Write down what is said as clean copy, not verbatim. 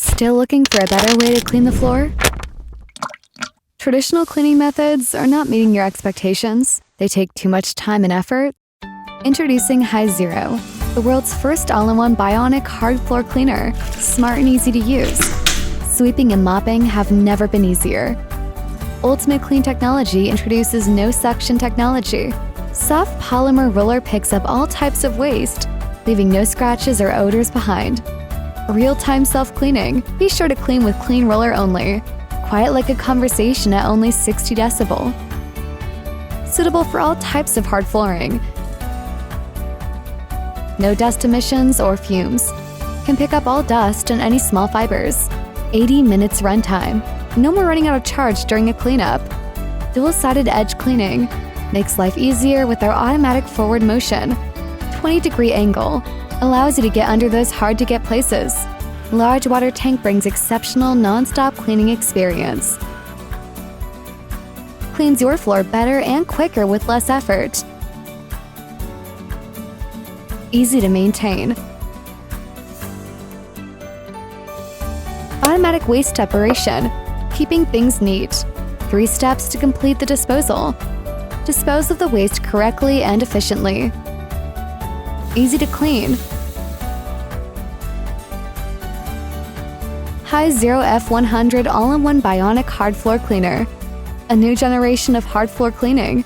Still looking for a better way to clean the floor? Traditional cleaning methods are not meeting your expectations. They take too much time and effort. Introducing Hizero, the world's first all-in-one bionic hard floor cleaner, smart and easy to use. Sweeping and mopping have never been easier. Ultimate Clean technology introduces no suction technology. Soft polymer roller picks up all types of waste, leaving no scratches or odors behind. Real-time self-cleaning. Be sure to clean with clean roller only. Quiet like a conversation at only 60 decibel. Suitable for all types of hard flooring. No dust emissions or fumes. Can pick up all dust and any small fibers. 80 minutes runtime. No more running out of charge during a cleanup. Dual-sided edge cleaning. Makes life easier with our automatic forward motion. 20-degree angle. Allows you to get under those hard-to-get places. Large water tank brings exceptional non-stop cleaning experience. Cleans your floor better and quicker with less effort. Easy to maintain. Automatic waste separation, keeping things neat. 3 steps to complete the disposal. Dispose of the waste correctly and efficiently. Easy to clean. Hizero F100 all-in-one Bionic hard floor cleaner. A new generation of hard floor cleaning.